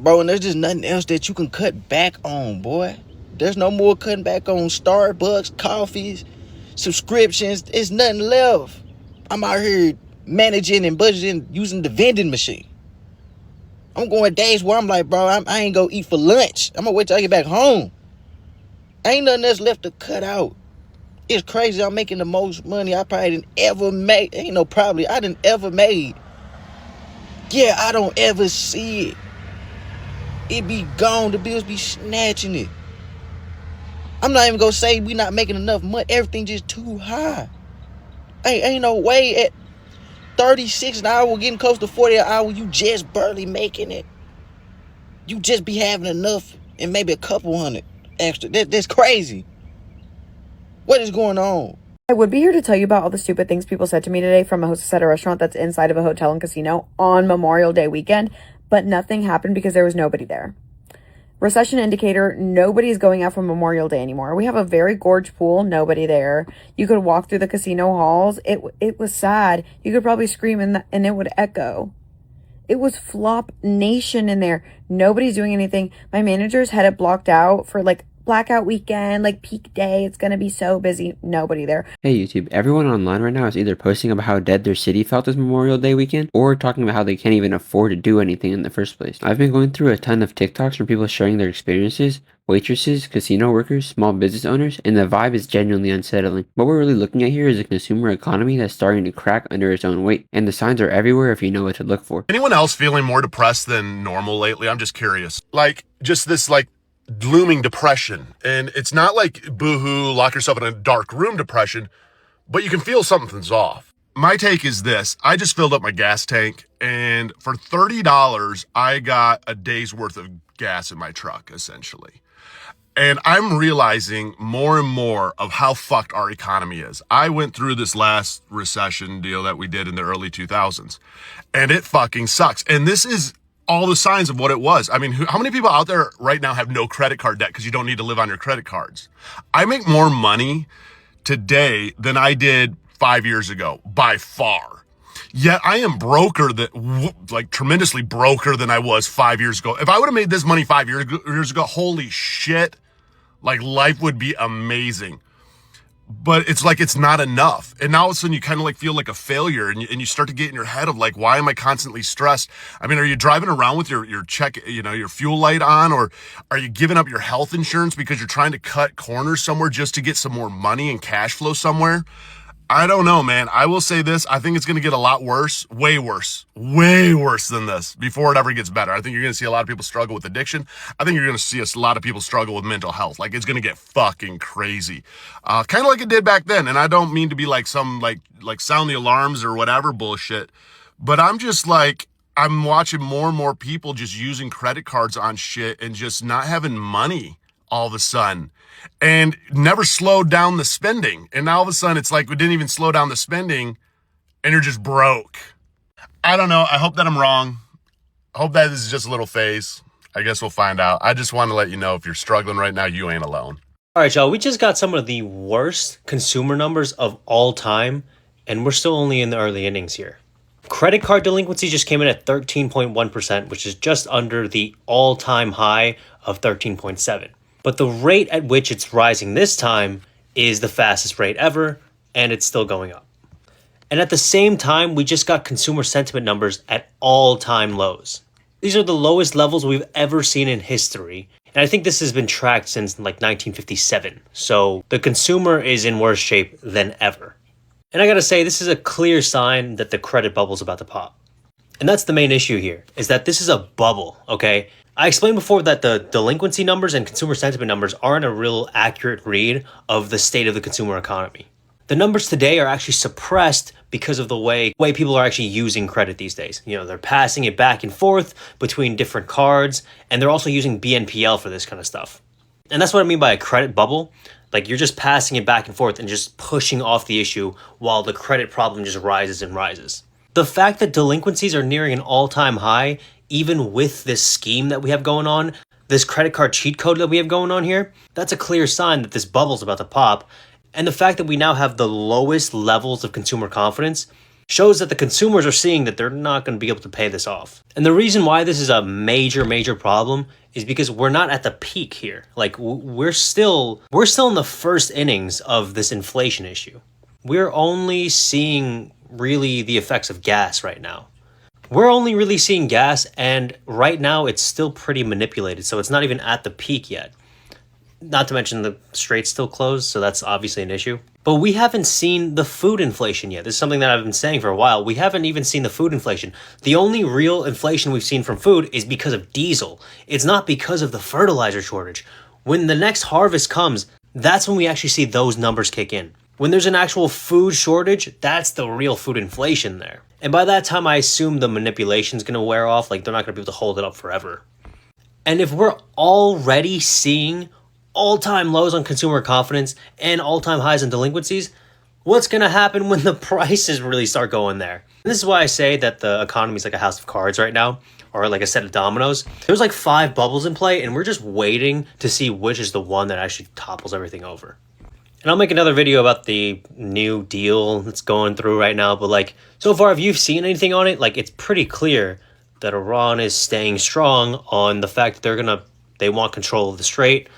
Bro, and there's just nothing else that you can cut back on, boy. There's no more cutting back on Starbucks, coffees, subscriptions. It's nothing left. I'm out here managing and budgeting using the vending machine. I'm going days where I'm like, bro, I ain't gonna eat for lunch. I'm gonna wait till I get back home. Ain't nothing else left to cut out. It's crazy. I'm making the most money I probably didn't ever make. Ain't no probably. I didn't ever made. Yeah, I don't ever see it. It be gone. The bills be snatching it. I'm not even gonna say we not making enough money. Everything just too high. Ain't no way at 36 an hour, getting close to 40 an hour, you just barely making it. You just be having enough and maybe a couple hundred extra. That's crazy. What is going on? I would be here to tell you about all the stupid things people said to me today from a hostess at a restaurant that's inside of a hotel and casino on Memorial Day weekend, but nothing happened because there was nobody there. Recession indicator, nobody's going out for Memorial Day anymore. We have a very gorge pool, nobody there. You could walk through the casino halls. It was sad. You could probably scream and it would echo. It was flop nation in there. Nobody's doing anything. My managers had it blocked out for like blackout weekend, like peak day. It's gonna be so busy. Nobody there. Hey YouTube, everyone online right now is either posting about how dead their city felt this Memorial Day weekend, or talking about how they can't even afford to do anything in the first place. I've been going through a ton of TikToks from people sharing their experiences, waitresses, casino workers, small business owners, and the vibe is genuinely unsettling. What we're really looking at here is a consumer economy that's starting to crack under its own weight, and the signs are everywhere if you know what to look for. Anyone else feeling more depressed than normal lately? I'm just curious. Like, just this, like, looming depression. And it's not like boohoo, lock yourself in a dark room depression, but you can feel something's off. My take is this. I just filled up my gas tank, and for $30, I got a day's worth of gas in my truck, essentially. And I'm realizing more and more of how fucked our economy is. I went through this last recession deal that we did in the early 2000s, and it fucking sucks. And this is all the signs of what it was. I mean, how many people out there right now have no credit card debt because you don't need to live on your credit cards? I make more money today than I did 5 years ago, by far. Yet I am tremendously broker than I was 5 years ago. If I would have made this money 5 years ago, holy shit, like life would be amazing. But it's like, it's not enough. And now all of a sudden you kind of like feel like a failure, and you start to get in your head of like, why am I constantly stressed? I mean, are you driving around with your check, your fuel light on, or are you giving up your health insurance because you're trying to cut corners somewhere just to get some more money and cash flow somewhere? I don't know, man. I will say this. I think it's going to get a lot worse, way worse than this before it ever gets better. I think you're going to see a lot of people struggle with addiction. I think you're going to see a lot of people struggle with mental health. Like, it's going to get fucking crazy. Kind of like it did back then. And I don't mean to be like some like sound the alarms or whatever bullshit, but I'm just like, I'm watching more and more people just using credit cards on shit and just not having money all of a sudden, and never slowed down the spending. And now all of a sudden it's like we didn't even slow down the spending and you're just broke. I don't know. I hope that I'm wrong. I hope that this is just a little phase. I guess we'll find out. I just want to let you know, if you're struggling right now, you ain't alone. All right, y'all, we just got some of the worst consumer numbers of all time, and we're still only in the early innings here. Credit card delinquency just came in at 13.1%, which is just under the all-time high of 13.7%. But the rate at which it's rising this time is the fastest rate ever, and it's still going up. And at the same time, we just got consumer sentiment numbers at all-time lows. These are the lowest levels we've ever seen in history, and I think this has been tracked since like 1957. So the consumer is in worse shape than ever. And I gotta say, this is a clear sign that the credit bubble's about to pop. And that's the main issue here, is that this is a bubble, okay? I explained before that the delinquency numbers and consumer sentiment numbers aren't a real accurate read of the state of the consumer economy. The numbers today are actually suppressed because of the way people are actually using credit these days. You know, they're passing it back and forth between different cards, and they're also using BNPL for this kind of stuff. And that's what I mean by a credit bubble. Like, you're just passing it back and forth and just pushing off the issue while the credit problem just rises and rises. The fact that delinquencies are nearing an all-time high, even with this scheme that we have going on, this credit card cheat code that we have going on here, that's a clear sign that this bubble's about to pop. And the fact that we now have the lowest levels of consumer confidence shows that the consumers are seeing that they're not going to be able to pay this off. And the reason why this is a major problem is because we're not at the peak here. Like we're still in the first innings of this inflation issue. We're only seeing really the effects of gas right now. We're only really seeing gas, and right now it's still pretty manipulated, so it's not even at the peak yet. Not to mention the strait's still closed, so that's obviously an issue. But we haven't seen the food inflation yet. This is something that I've been saying for a while. We haven't even seen the food inflation. The only real inflation we've seen from food is because of diesel. It's not because of the fertilizer shortage. When the next harvest comes, that's when we actually see those numbers kick in. When there's an actual food shortage, that's the real food inflation there. And by that time, I assume the manipulation's going to wear off. Like, they're not going to be able to hold it up forever. And if we're already seeing all-time lows on consumer confidence and all-time highs in delinquencies, what's going to happen when the prices really start going there? And this is why I say that the economy is like a house of cards right now, or like a set of dominoes. There's like 5 bubbles in play, and we're just waiting to see which is the one that actually topples everything over. And I'll make another video about the new deal that's going through right now. But like, so far, if you've seen anything on it, like it's pretty clear that Iran is staying strong on the fact that they want control of the Strait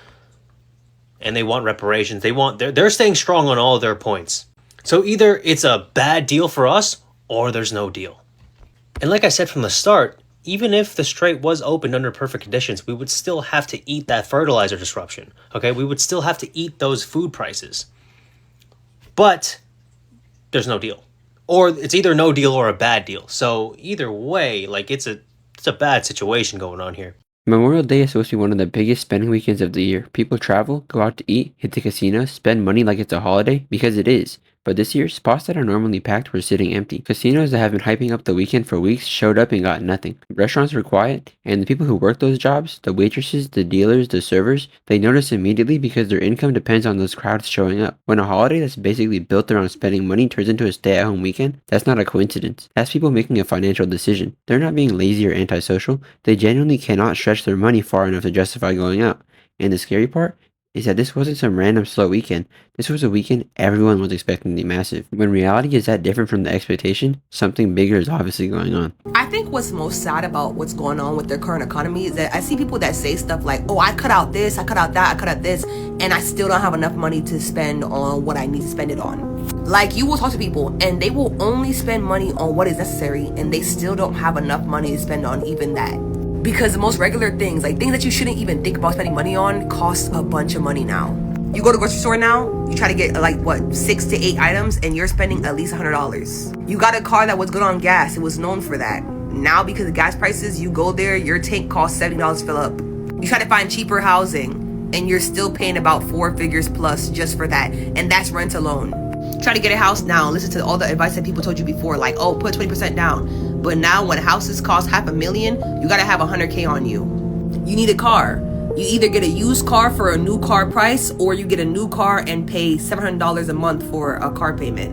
and they want reparations. They're staying strong on all of their points. So either it's a bad deal for us or there's no deal. And like I said from the start, even if the Strait was opened under perfect conditions, we would still have to eat that fertilizer disruption, okay? We would still have to eat those food prices. But there's no deal. Or it's either no deal or a bad deal. So either way, like it's a bad situation going on here. Memorial Day is supposed to be one of the biggest spending weekends of the year. People travel, go out to eat, hit the casinos, spend money like it's a holiday, because it is. But this year, spots that are normally packed were sitting empty. Casinos that have been hyping up the weekend for weeks showed up and got nothing. Restaurants were quiet, and the people who work those jobs, the waitresses, the dealers, the servers, they notice immediately because their income depends on those crowds showing up. When a holiday that's basically built around spending money turns into a stay-at-home weekend, that's not a coincidence. That's people making a financial decision. They're not being lazy or antisocial. They genuinely cannot stretch their money far enough to justify going out. And the scary part is that this wasn't some random slow weekend. This was a weekend everyone was expecting to be massive. When reality is that different from the expectation, something bigger is obviously going on. I think what's most sad about what's going on with their current economy is that I see people that say stuff like, oh, I cut out this, I cut out that, I cut out this, and I still don't have enough money to spend on what I need to spend it on. Like, you will talk to people and they will only spend money on what is necessary, and they still don't have enough money to spend on even that. Because the most regular things, like things that you shouldn't even think about spending money on, cost a bunch of money now. You go to the grocery store now, you try to get like 6 to 8 items, and you're spending at least $100. You got a car that was good on gas, it was known for that. Now because of gas prices, you go there, your tank costs $70 to fill up. You try to find cheaper housing, and you're still paying about 4 figures plus just for that, and that's rent alone. Try to get a house now, listen to all the advice that people told you before, like, oh, put 20% down. But now when houses cost $500,000, you gotta have $100K on you. You need a car. You either get a used car for a new car price, or you get a new car and pay $700 a month for a car payment.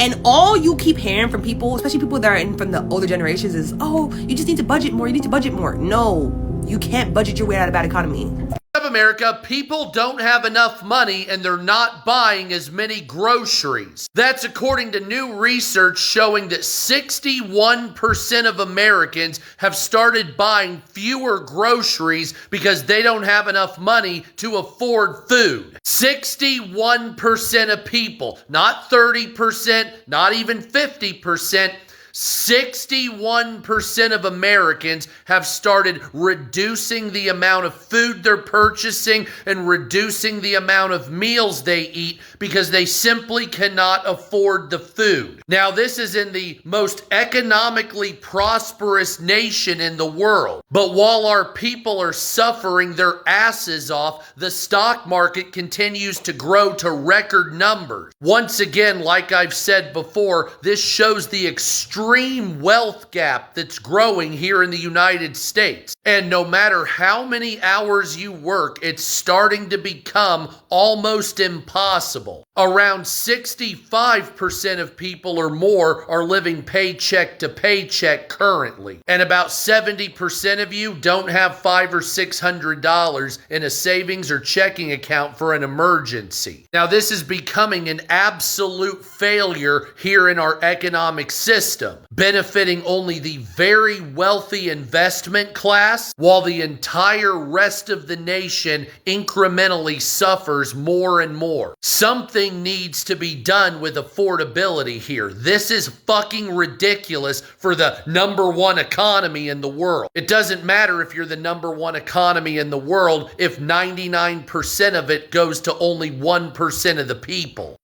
And all you keep hearing from people, especially people that are from the older generations, is, oh, you just need to budget more, you need to budget more. No, you can't budget your way out of a bad economy. Of America, people don't have enough money and they're not buying as many groceries. That's according to new research showing that 61% of Americans have started buying fewer groceries because they don't have enough money to afford food. 61% of people, not 30%, not even 50%. 61% of Americans have started reducing the amount of food they're purchasing and reducing the amount of meals they eat because they simply cannot afford the food. Now, this is in the most economically prosperous nation in the world. But while our people are suffering their asses off, the stock market continues to grow to record numbers. Once again, like I've said before, this shows the extreme extreme wealth gap that's growing here in the United States. And no matter how many hours you work, it's starting to become almost impossible. Around 65% of people or more are living paycheck to paycheck currently. And about 70% of you don't have $500 or $600 in a savings or checking account for an emergency. Now, this is becoming an absolute failure here in our economic system, benefiting only the very wealthy investment class, while the entire rest of the nation incrementally suffers more and more. Something needs to be done with affordability here. This is fucking ridiculous for the number one economy in the world. It doesn't matter if you're the number one economy in the world if 99% of it goes to only 1% of the people.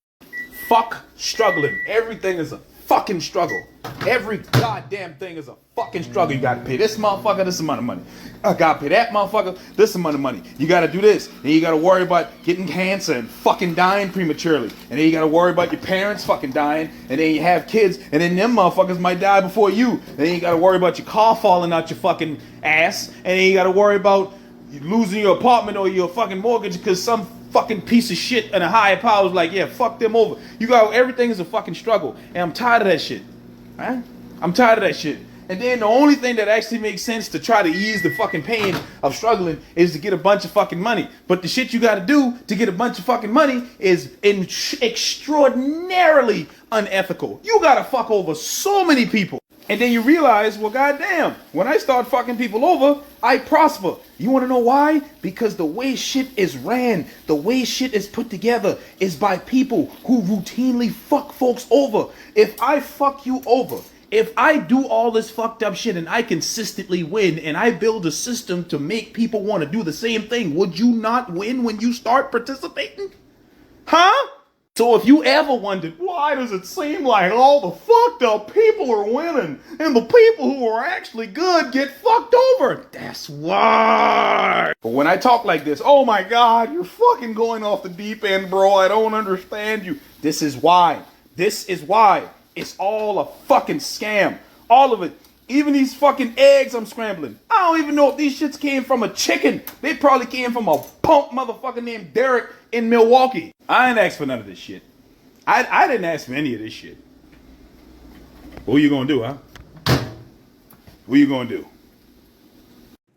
Fuck struggling. Everything is a fucking struggle. Every goddamn thing is a fucking struggle. You gotta pay this motherfucker this amount of money. I gotta pay that motherfucker this amount of money. You gotta do this. And you gotta worry about getting cancer and fucking dying prematurely. And then you gotta worry about your parents fucking dying. And then you have kids. And then them motherfuckers might die before you. And then you gotta worry about your car falling out your fucking ass. And then you gotta worry about losing your apartment or your fucking mortgage because some fucking piece of shit and a higher power was like, yeah, fuck them over. You got everything is a fucking struggle. And I'm tired of that shit. Right? I'm tired of that shit. And then the only thing that actually makes sense to try to ease the fucking pain of struggling is to get a bunch of fucking money. But the shit you gotta do to get a bunch of fucking money is extraordinarily unethical. You gotta fuck over so many people. And then you realize, well, goddamn, when I start fucking people over, I prosper. You want to know why? Because the way shit is ran, the way shit is put together is by people who routinely fuck folks over. If I fuck you over, if I do all this fucked up shit and I consistently win and I build a system to make people want to do the same thing, would you not win when you start participating? Huh? So if you ever wondered, why does it seem like all the fucked up people are winning and the people who are actually good get fucked over? That's why. But when I talk like this, oh my God, you're fucking going off the deep end, bro. I don't understand you. This is why. This is why. It's all a fucking scam. All of it. Even these fucking eggs I'm scrambling. I don't even know if these shits came from a chicken. They probably came from a punk motherfucker named Derek in Milwaukee. I ain't asked for none of this shit. I didn't ask for any of this shit. What you gonna do, huh? What you gonna do?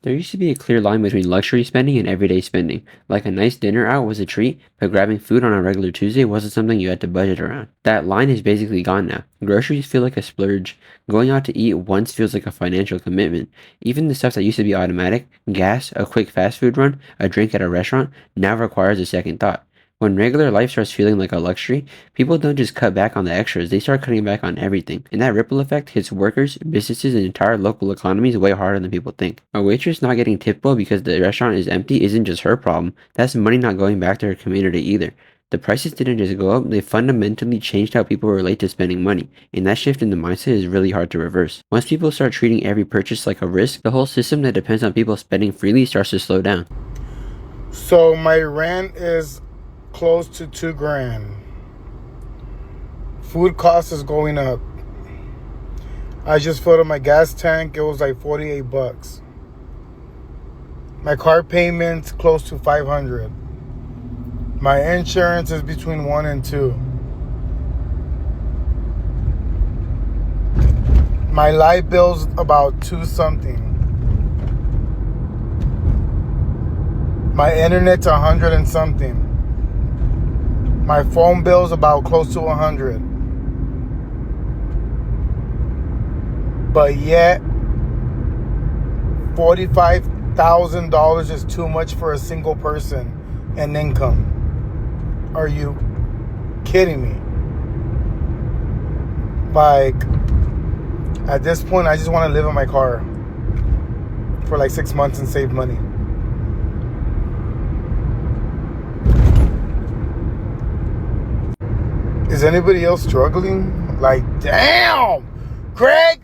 There used to be a clear line between luxury spending and everyday spending. Like a nice dinner out was a treat, but grabbing food on a regular Tuesday wasn't something you had to budget around. That line is basically gone now. Groceries feel like a splurge. Going out to eat once feels like a financial commitment. Even the stuff that used to be automatic, gas, a quick fast food run, a drink at a restaurant, now requires a second thought. When regular life starts feeling like a luxury, people don't just cut back on the extras, they start cutting back on everything. And that ripple effect hits workers, businesses, and entire local economies way harder than people think. A waitress not getting tipped well because the restaurant is empty isn't just her problem, that's money not going back to her community either. The prices didn't just go up, they fundamentally changed how people relate to spending money, and that shift in the mindset is really hard to reverse. Once people start treating every purchase like a risk, the whole system that depends on people spending freely starts to slow down. So my rent is close to $2,000. Food cost is going up. I just filled up my gas tank. It was like $48. My car payment's close to $500. My insurance is between 1 and 2. My light bill's about 2 something. My internet's 100 and something. My phone bill's about close to 100. But yet, $45,000 is too much for a single person in income. Are you kidding me? Like, at this point, I just want to live in my car for like 6 months and save money. Is anybody else struggling? Like, damn, Craig,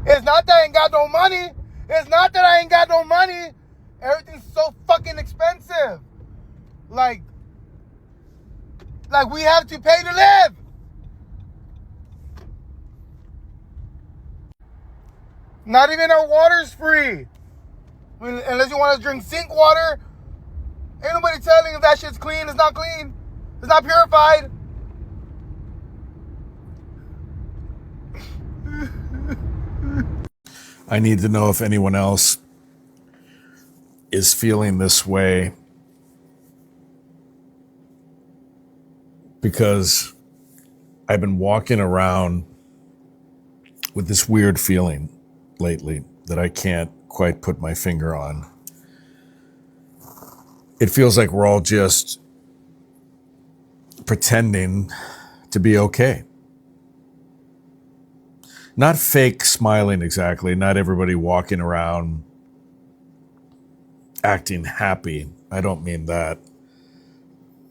it's not that I ain't got no money. It's not that I ain't got no money. Everything's so fucking expensive. Like we have to pay to live. Not even our water's free. Unless you want to drink sink water. Ain't nobody telling if that shit's clean. It's not clean. It's not purified. I need to know if anyone else is feeling this way, because I've been walking around with this weird feeling lately that I can't quite put my finger on. It feels like we're all just pretending to be okay. Not fake smiling exactly, not everybody walking around acting happy. I don't mean that.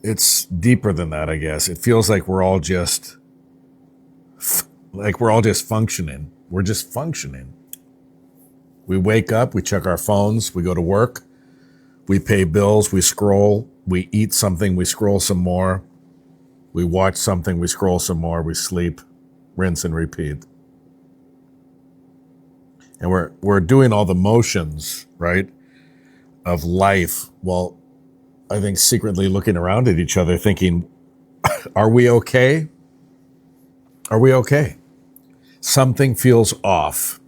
It's deeper than that, I guess. It feels like we're all just functioning. We're just functioning. We wake up, we check our phones, we go to work, we pay bills, we scroll, we eat something, we scroll some more, we watch something, we scroll some more, we sleep, rinse and repeat. And we're doing all the motions, right, of life, while I think secretly looking around at each other thinking, are we okay? Are we okay? Something feels off.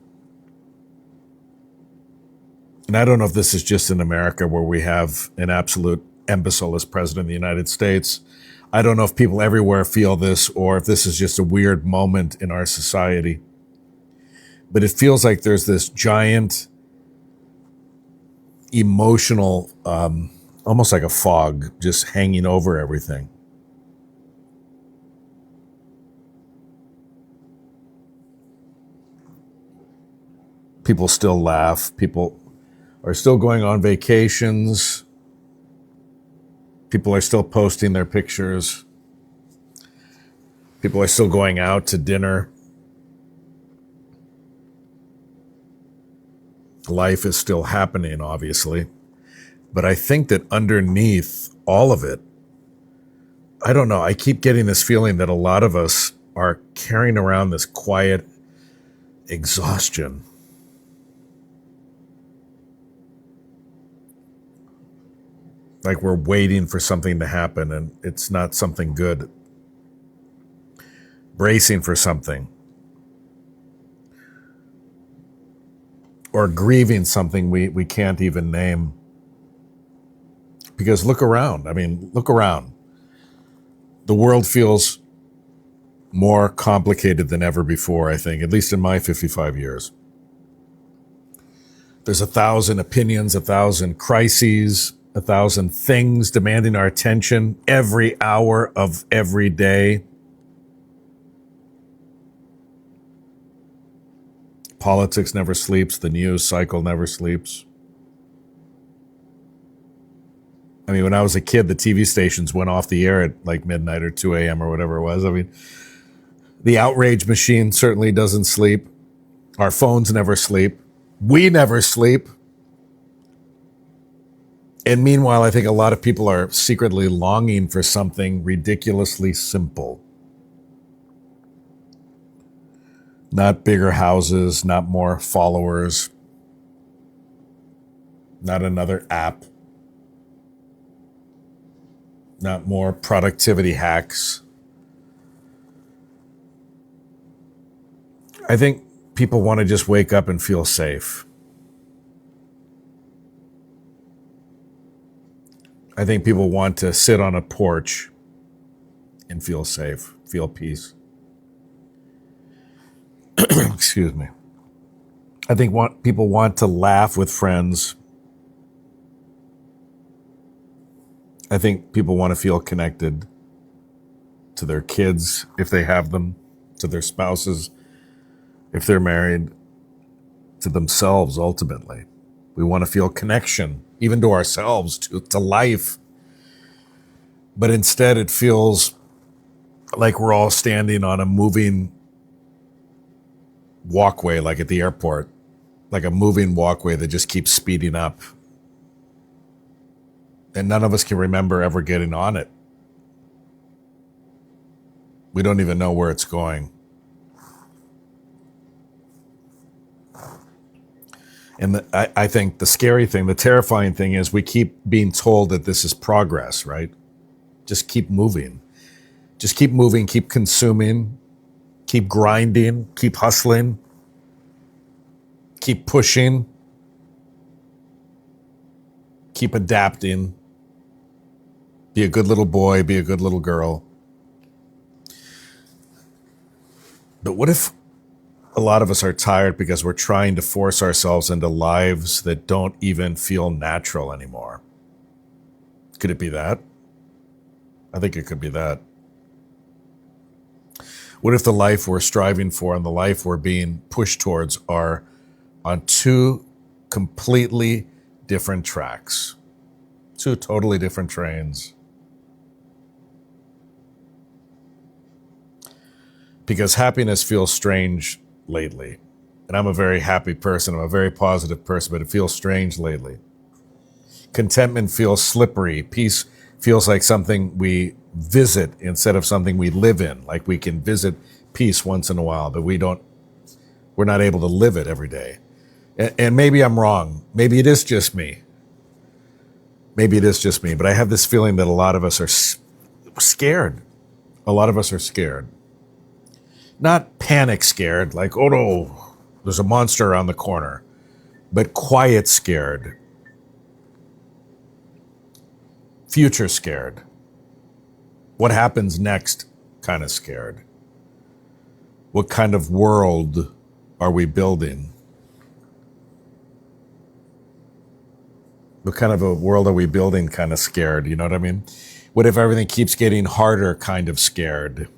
And I don't know if this is just in America where we have an absolute imbecile as president of the United States. I don't know if people everywhere feel this or if this is just a weird moment in our society. But it feels like there's this giant emotional, almost like a fog, just hanging over everything. People still laugh. People are still going on vacations. People are still posting their pictures. People are still going out to dinner. Life is still happening, obviously. But I think that underneath all of it, I don't know, I keep getting this feeling that a lot of us are carrying around this quiet exhaustion. Like we're waiting for something to happen and it's not something good. Bracing for something. Or grieving something we can't even name. Because look around. I mean, look around. The world feels more complicated than ever before, I think, at least in my 55 years. There's 1,000 opinions, 1,000 crises, 1,000 things demanding our attention every hour of every day. Politics never sleeps. The news cycle never sleeps. I mean, when I was a kid, the TV stations went off the air at like midnight or 2 a.m. or whatever it was. I mean, the outrage machine certainly doesn't sleep. Our phones never sleep. We never sleep. And meanwhile, I think a lot of people are secretly longing for something ridiculously simple. Not bigger houses, not more followers, not another app, not more productivity hacks. I think people want to just wake up and feel safe. I think people want to sit on a porch and feel safe, feel peace. Excuse me. I think people want to laugh with friends. I think people want to feel connected to their kids, if they have them, to their spouses, if they're married, to themselves, ultimately. We want to feel connection, even to ourselves, to life. But instead, it feels like we're all standing on a moving walkway, like at the airport, like a moving walkway that just keeps speeding up. And none of us can remember ever getting on it. We don't even know where it's going. And I think the scary thing, the terrifying thing is we keep being told that this is progress, right? Just keep moving. Just keep moving, keep consuming, keep grinding, keep hustling, keep pushing, keep adapting. Be a good little boy, be a good little girl. But what if a lot of us are tired because we're trying to force ourselves into lives that don't even feel natural anymore? Could it be that? I think it could be that. What if the life we're striving for and the life we're being pushed towards are on two completely different tracks? Two totally different trains. Because happiness feels strange lately. And I'm a very happy person. I'm a very positive person, but it feels strange lately. Contentment feels slippery. Peace feels like something we visit instead of something we live in. Like we can visit peace once in a while, but we're not able to live it every day. And maybe I'm wrong. Maybe it is just me. Maybe it is just me, but I have this feeling that a lot of us are scared. A lot of us are scared. Not panic scared, like, oh no, there's a monster around the corner, but quiet scared. Future scared. What happens next kind of scared. What kind of world are we building? What kind of a world are we building kind of scared, you know what I mean? What if everything keeps getting harder kind of scared?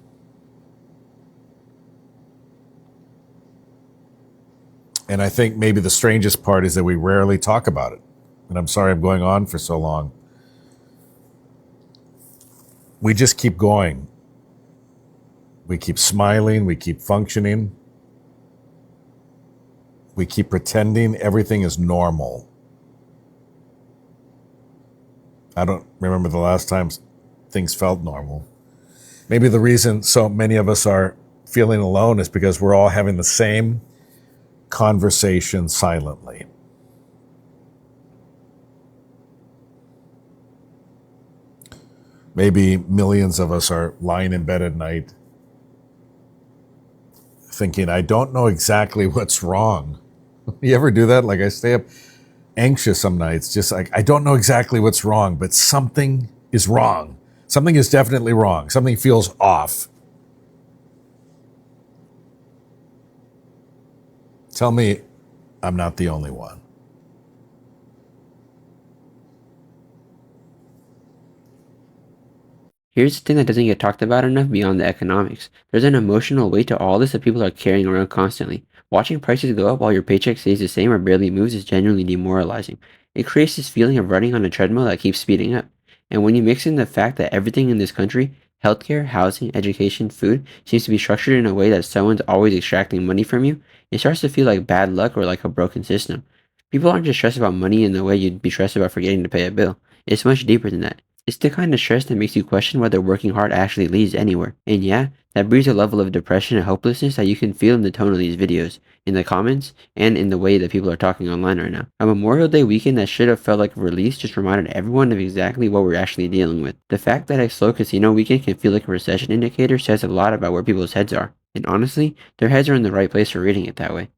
And I think maybe the strangest part is that we rarely talk about it. And I'm sorry I'm going on for so long. We just keep going. We keep smiling. We keep functioning. We keep pretending everything is normal. I don't remember the last time things felt normal. Maybe the reason so many of us are feeling alone is because we're all having the same conversation silently. Maybe millions of us are lying in bed at night thinking, I don't know exactly what's wrong. You ever do that? Like I stay up anxious some nights, just like, I don't know exactly what's wrong, but something is wrong. Something is definitely wrong. Something feels off. Tell me I'm not the only one. Here's the thing that doesn't get talked about enough beyond the economics. There's an emotional weight to all this that people are carrying around constantly. Watching prices go up while your paycheck stays the same or barely moves is genuinely demoralizing. It creates this feeling of running on a treadmill that keeps speeding up. And when you mix in the fact that everything in this country, healthcare, housing, education, food, seems to be structured in a way that someone's always extracting money from you, it starts to feel like bad luck or like a broken system. People aren't just stressed about money in the way you'd be stressed about forgetting to pay a bill. It's much deeper than that. It's the kind of stress that makes you question whether working hard actually leads anywhere. And yeah, that breeds a level of depression and hopelessness that you can feel in the tone of these videos, in the comments, and in the way that people are talking online right now. A Memorial Day weekend that should have felt like a release just reminded everyone of exactly what we're actually dealing with. The fact that a slow casino weekend can feel like a recession indicator says a lot about where people's heads are. And honestly, their heads are in the right place for reading it that way.